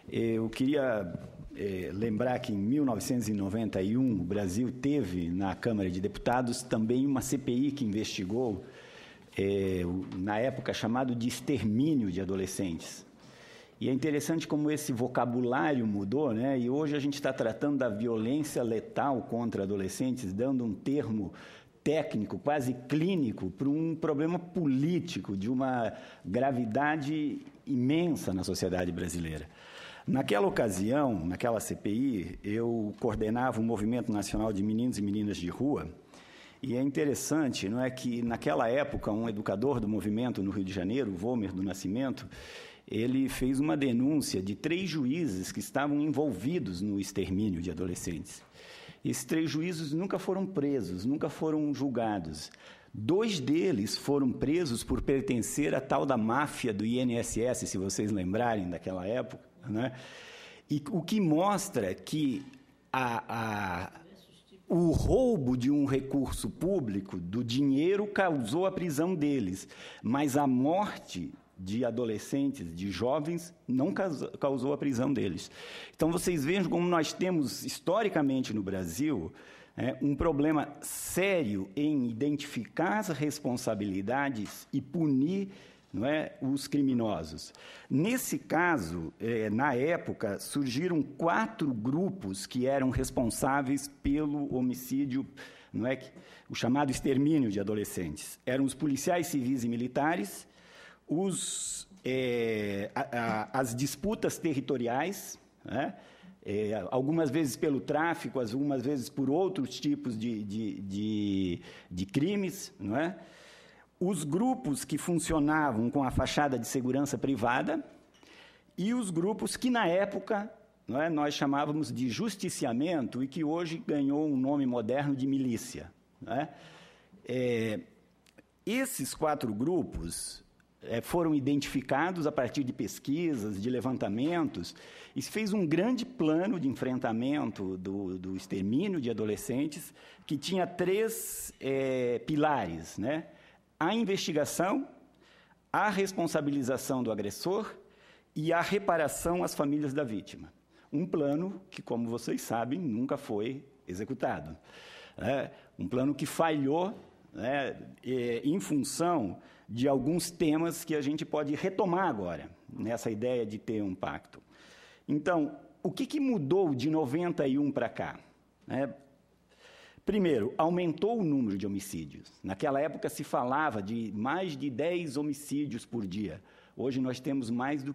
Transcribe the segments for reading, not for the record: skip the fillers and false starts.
Eu queria lembrar que em 1991 o Brasil teve na Câmara de Deputados também uma CPI que investigou, na época chamado de extermínio de adolescentes. E é interessante como esse vocabulário mudou, né? E hoje a gente está tratando da violência letal contra adolescentes, dando um termo técnico, quase clínico, para um problema político de uma gravidade imensa na sociedade brasileira. Naquela ocasião, naquela CPI, eu coordenava o Movimento Nacional de Meninos e Meninas de Rua, e é interessante, não é, que naquela época um educador do movimento no Rio de Janeiro, Volmer do Nascimento, ele fez uma denúncia de 3 juízes que estavam envolvidos no extermínio de adolescentes. Esses 3 juízes nunca foram presos, nunca foram julgados. 2 deles foram presos por pertencer à tal da máfia do INSS, se vocês lembrarem daquela época, né? E o que mostra que o roubo de um recurso público, do dinheiro, causou a prisão deles, mas a morte de adolescentes, de jovens, não causou a prisão deles. Então, vocês vejam como nós temos, historicamente no Brasil, um problema sério em identificar as responsabilidades e punir, não é, os criminosos. Nesse caso, na época, surgiram 4 grupos que eram responsáveis pelo homicídio, não é, o chamado extermínio de adolescentes. Eram os policiais civis e militares, as disputas territoriais, né? Algumas vezes pelo tráfico, algumas vezes por outros tipos de crimes, não é? Os grupos que funcionavam com a fachada de segurança privada e os grupos que, na época, não é, nós chamávamos de justiciamento e que hoje ganhou um nome moderno de milícia. Não é? Esses 4 grupos foram identificados a partir de pesquisas, de levantamentos, e se fez um grande plano de enfrentamento do extermínio de adolescentes, que tinha 3 pilares, né? A investigação, a responsabilização do agressor e a reparação às famílias da vítima. Um plano que, como vocês sabem, nunca foi executado. Um plano que falhou, né, em função de alguns temas que a gente pode retomar agora, nessa ideia de ter um pacto. Então, o que mudou de 91 para cá? Primeiro, aumentou o número de homicídios. Naquela época se falava de mais de 10 homicídios por dia. Hoje nós temos mais do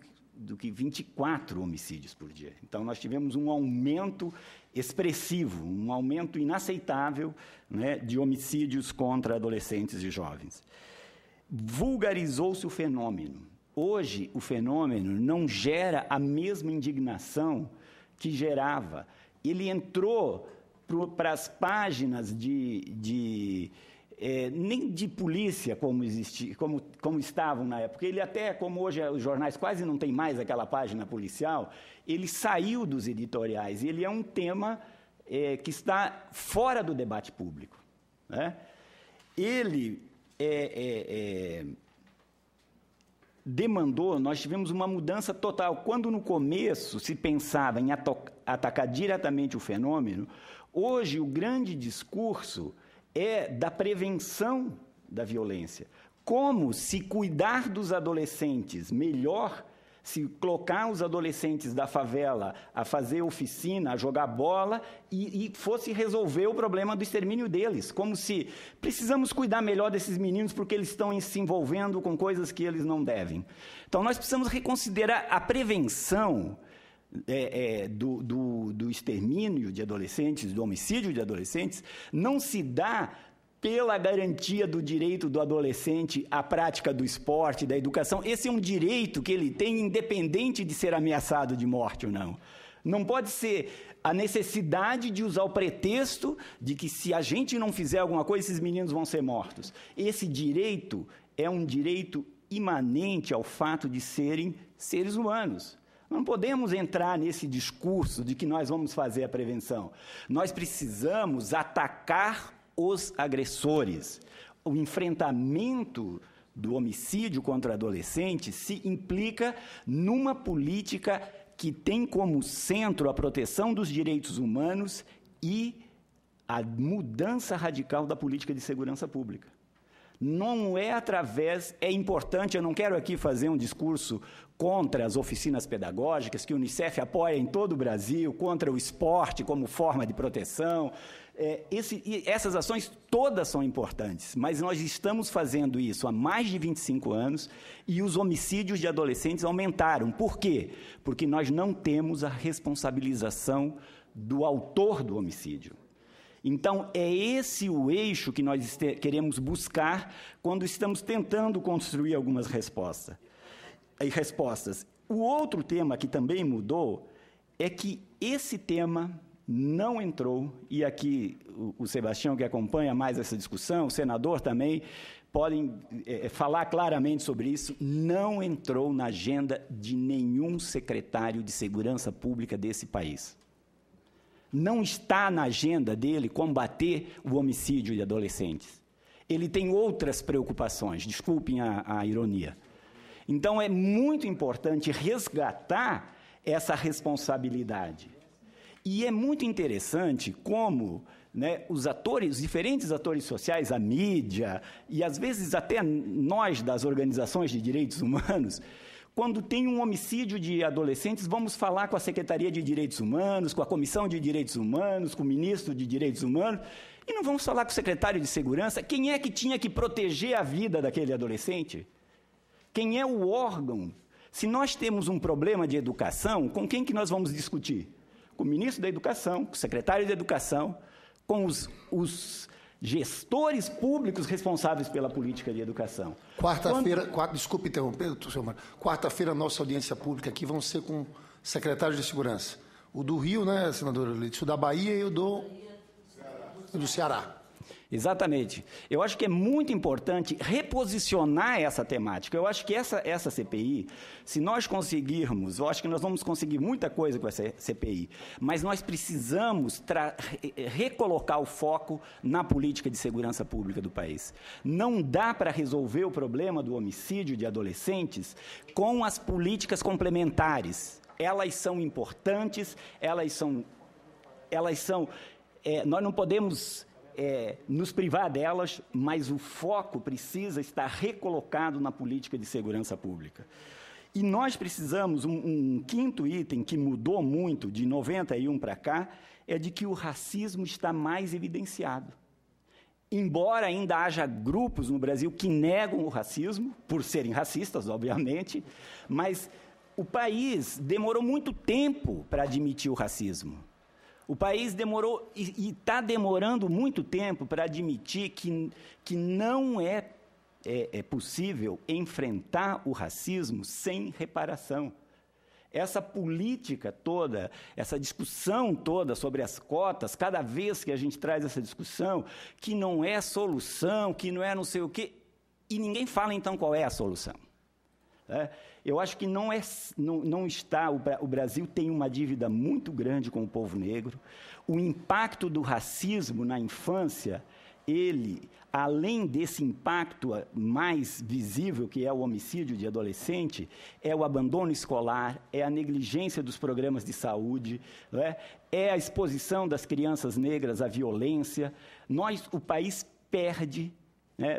que 24 homicídios por dia. Então, nós tivemos um aumento expressivo, um aumento inaceitável, né, de homicídios contra adolescentes e jovens. Vulgarizou-se o fenômeno. Hoje, o fenômeno não gera a mesma indignação que gerava. Ele entrou para as páginas nem de polícia como estavam na época. Ele até, como hoje os jornais quase não têm mais aquela página policial, ele saiu dos editoriais. Ele é um tema que está fora do debate público, né? Ele demandou, nós tivemos uma mudança total. Quando no começo se pensava em atacar diretamente o fenômeno, hoje o grande discurso é da prevenção da violência. Como se cuidar dos adolescentes melhor, se colocar os adolescentes da favela a fazer oficina, a jogar bola e fosse resolver o problema do extermínio deles. Como se precisamos cuidar melhor desses meninos porque eles estão se envolvendo com coisas que eles não devem. Então, nós precisamos reconsiderar a prevenção do extermínio de adolescentes, do homicídio de adolescentes, não se dá pela garantia do direito do adolescente à prática do esporte, da educação. Esse é um direito que ele tem, independente de ser ameaçado de morte ou não. Não pode ser a necessidade de usar o pretexto de que, se a gente não fizer alguma coisa, esses meninos vão ser mortos. Esse direito é um direito imanente ao fato de serem seres humanos. Não podemos entrar nesse discurso de que nós vamos fazer a prevenção. Nós precisamos atacar os agressores. O enfrentamento do homicídio contra adolescentes se implica numa política que tem como centro a proteção dos direitos humanos e a mudança radical da política de segurança pública. Não é através... É importante, eu não quero aqui fazer um discurso contra as oficinas pedagógicas, que o Unicef apoia em todo o Brasil, contra o esporte como forma de proteção. Essas ações todas são importantes, mas nós estamos fazendo isso há mais de 25 anos e os homicídios de adolescentes aumentaram. Por quê? Porque nós não temos a responsabilização do autor do homicídio. Então, é esse o eixo que nós queremos buscar quando estamos tentando construir algumas respostas. O outro tema que também mudou é que esse tema não entrou, e aqui o Sebastião, que acompanha mais essa discussão, o senador também, podem falar claramente sobre isso, não entrou na agenda de nenhum secretário de segurança pública desse país. Não está na agenda dele combater o homicídio de adolescentes. Ele tem outras preocupações, desculpem a ironia. Então, é muito importante resgatar essa responsabilidade. E é muito interessante como, né, os diferentes atores sociais, a mídia, e às vezes até nós das organizações de direitos humanos, quando tem um homicídio de adolescentes, vamos falar com a Secretaria de Direitos Humanos, com a Comissão de Direitos Humanos, com o Ministro de Direitos Humanos, e não vamos falar com o Secretário de Segurança. Quem é que tinha que proteger a vida daquele adolescente? Quem é o órgão? Se nós temos um problema de educação, com quem que nós vamos discutir? Com o Ministro da Educação, com o Secretário de Educação, com os gestores públicos responsáveis pela política de educação. Desculpe interromper, senhor Mário. Quarta-feira, nossa audiência pública aqui vão ser com secretários de segurança. O do Rio, né, senadora Leite? O da Bahia e o do Ceará. Exatamente. Eu acho que é muito importante reposicionar essa temática. Eu acho que essa CPI, se nós conseguirmos, eu acho que nós vamos conseguir muita coisa com essa CPI, mas nós precisamos recolocar o foco na política de segurança pública do país. Não dá para resolver o problema do homicídio de adolescentes com as políticas complementares. Elas são importantes, nós não podemos nos privar delas, mas o foco precisa estar recolocado na política de segurança pública. E nós precisamos, um quinto item que mudou muito de 91 para cá, é de que o racismo está mais evidenciado. Embora ainda haja grupos no Brasil que negam o racismo, por serem racistas, obviamente, mas o país demorou muito tempo para admitir o racismo. O país demorou e está demorando muito tempo para admitir que não é possível enfrentar o racismo sem reparação. Essa política toda, essa discussão toda sobre as cotas, cada vez que a gente traz essa discussão, que não é solução, que não é não sei o quê, e ninguém fala então qual é a solução. Eu acho que não está... O Brasil tem uma dívida muito grande com o povo negro. O impacto do racismo na infância, além desse impacto mais visível, que é o homicídio de adolescente, é o abandono escolar, é a negligência dos programas de saúde, é a exposição das crianças negras à violência. O país perde...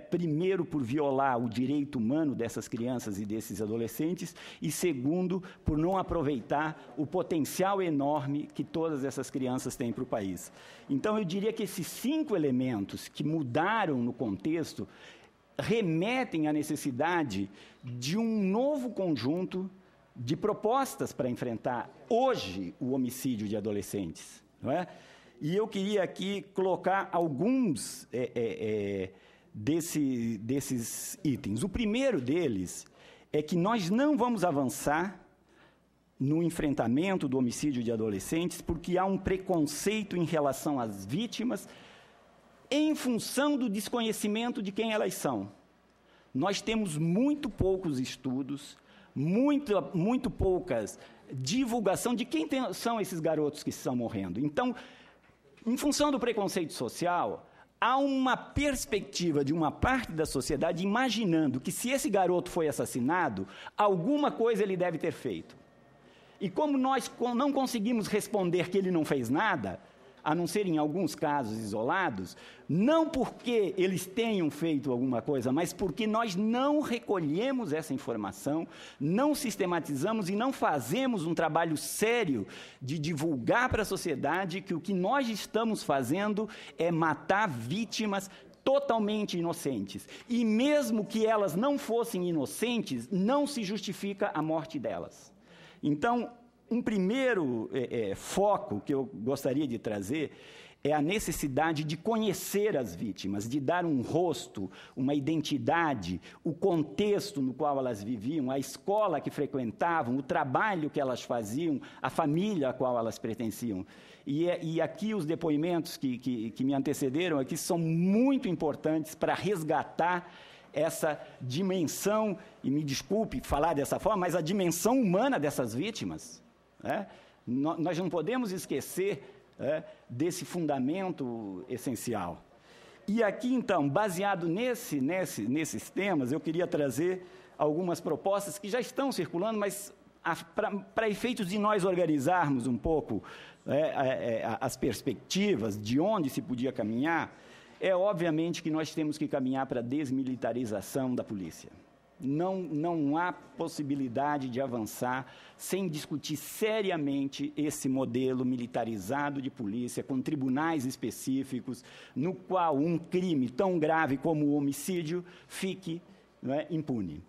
primeiro, por violar o direito humano dessas crianças e desses adolescentes, e segundo, por não aproveitar o potencial enorme que todas essas crianças têm para o país. Então, eu diria que esses 5 elementos que mudaram no contexto remetem à necessidade de um novo conjunto de propostas para enfrentar hoje o homicídio de adolescentes. Não é? E eu queria aqui colocar alguns... desses itens. O primeiro deles é que nós não vamos avançar no enfrentamento do homicídio de adolescentes porque há um preconceito em relação às vítimas em função do desconhecimento de quem elas são. Nós temos muito poucos estudos, muito poucas divulgação de quem são esses garotos que estão morrendo. Então, em função do preconceito social, há uma perspectiva de uma parte da sociedade imaginando que se esse garoto foi assassinado, alguma coisa ele deve ter feito. E como nós não conseguimos responder que ele não fez nada, a não ser em alguns casos isolados, não porque eles tenham feito alguma coisa, mas porque nós não recolhemos essa informação, não sistematizamos e não fazemos um trabalho sério de divulgar para a sociedade que o que nós estamos fazendo é matar vítimas totalmente inocentes. E mesmo que elas não fossem inocentes, não se justifica a morte delas. Então, um primeiro foco que eu gostaria de trazer é a necessidade de conhecer as vítimas, de dar um rosto, uma identidade, o contexto no qual elas viviam, a escola que frequentavam, o trabalho que elas faziam, a família a qual elas pertenciam. E aqui os depoimentos que me antecederam aqui são muito importantes para resgatar essa dimensão, e me desculpe falar dessa forma, mas a dimensão humana dessas vítimas. Nós não podemos esquecer desse fundamento essencial. E aqui, então, baseado nesses temas, eu queria trazer algumas propostas que já estão circulando, mas para efeitos de nós organizarmos um pouco as perspectivas de onde se podia caminhar, é obviamente que nós temos que caminhar para a desmilitarização da polícia. Não há possibilidade de avançar sem discutir seriamente esse modelo militarizado de polícia, com tribunais específicos, no qual um crime tão grave como o homicídio fique impune.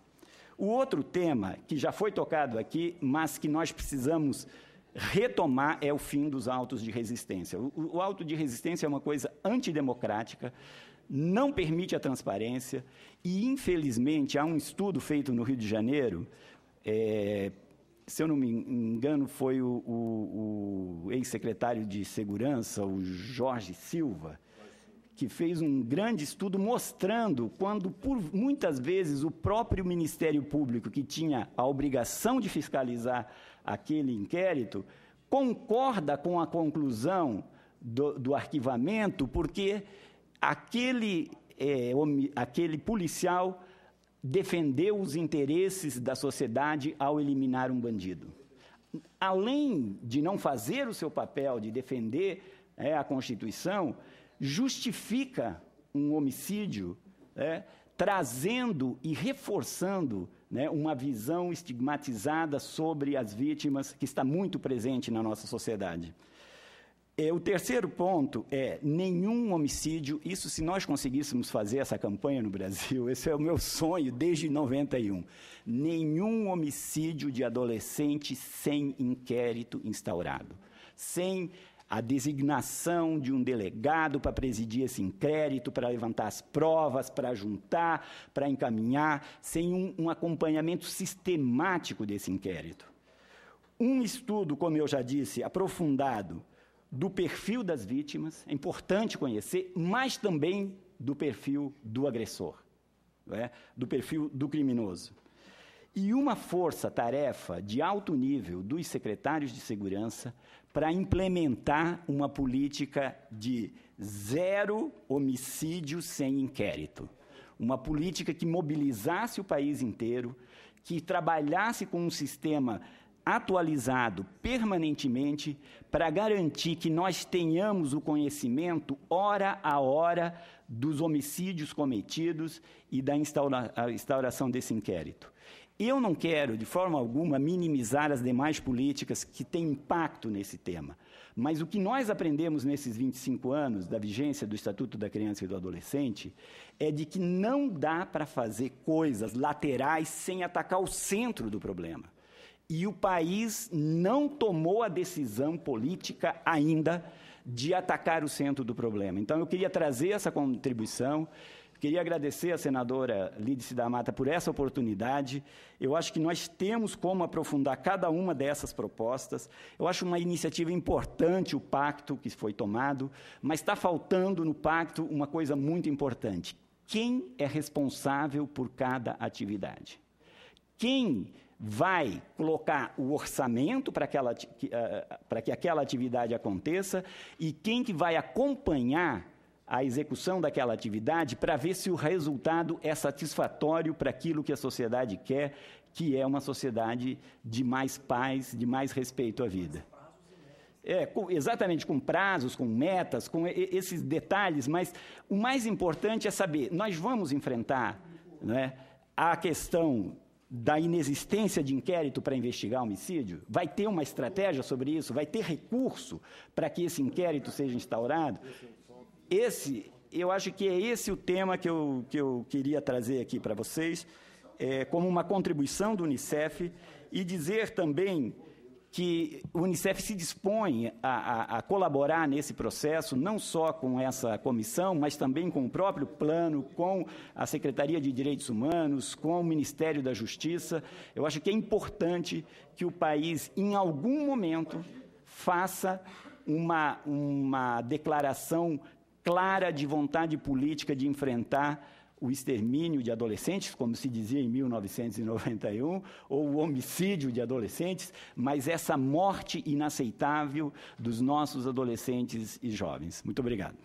O outro tema, que já foi tocado aqui, mas que nós precisamos retomar, é o fim dos autos de resistência. O auto de resistência é uma coisa antidemocrática, não permite a transparência e, infelizmente, há um estudo feito no Rio de Janeiro, se eu não me engano, foi o ex-secretário de Segurança, o Jorge Silva, que fez um grande estudo mostrando quando, muitas vezes, o próprio Ministério Público, que tinha a obrigação de fiscalizar aquele inquérito, concorda com a conclusão do arquivamento, porque aquele policial defendeu os interesses da sociedade ao eliminar um bandido. Além de não fazer o seu papel de defender a Constituição, justifica um homicídio, trazendo e reforçando uma visão estigmatizada sobre as vítimas, que está muito presente na nossa sociedade. O terceiro ponto é nenhum homicídio, isso se nós conseguíssemos fazer essa campanha no Brasil, esse é o meu sonho desde 91, nenhum homicídio de adolescente sem inquérito instaurado, sem a designação de um delegado para presidir esse inquérito, para levantar as provas, para juntar, para encaminhar, sem um acompanhamento sistemático desse inquérito. Um estudo, como eu já disse, aprofundado, do perfil das vítimas, é importante conhecer, mas também do perfil do agressor, do perfil do criminoso. E uma força-tarefa de alto nível dos secretários de segurança para implementar uma política de zero homicídio sem inquérito. Uma política que mobilizasse o país inteiro, que trabalhasse com um sistema atualizado permanentemente para garantir que nós tenhamos o conhecimento, hora a hora, dos homicídios cometidos e da instauração desse inquérito. Eu não quero, de forma alguma, minimizar as demais políticas que têm impacto nesse tema, mas o que nós aprendemos nesses 25 anos da vigência do Estatuto da Criança e do Adolescente é de que não dá para fazer coisas laterais sem atacar o centro do problema. E o país não tomou a decisão política ainda de atacar o centro do problema. Então, eu queria trazer essa contribuição, queria agradecer à senadora Lídice da Mata por essa oportunidade. Eu acho que nós temos como aprofundar cada uma dessas propostas. Eu acho uma iniciativa importante o pacto que foi tomado, mas está faltando no pacto uma coisa muito importante. Quem é responsável por cada atividade? Quem vai colocar o orçamento para que aquela atividade aconteça e quem que vai acompanhar a execução daquela atividade para ver se o resultado é satisfatório para aquilo que a sociedade quer, que é uma sociedade de mais paz, de mais respeito à vida. Exatamente, com prazos, com metas, com esses detalhes, mas o mais importante é saber, nós vamos enfrentar, né, a questão da inexistência de inquérito para investigar homicídio? Vai ter uma estratégia sobre isso? Vai ter recurso para que esse inquérito seja instaurado? Eu acho que é esse o tema que eu queria trazer aqui para vocês, como uma contribuição do Unicef, e dizer também que o Unicef se dispõe a colaborar nesse processo, não só com essa comissão, mas também com o próprio plano, com a Secretaria de Direitos Humanos, com o Ministério da Justiça. Eu acho que é importante que o país, em algum momento, faça uma declaração clara de vontade política de enfrentar o extermínio de adolescentes, como se dizia em 1991, ou o homicídio de adolescentes, mas essa morte inaceitável dos nossos adolescentes e jovens. Muito obrigado.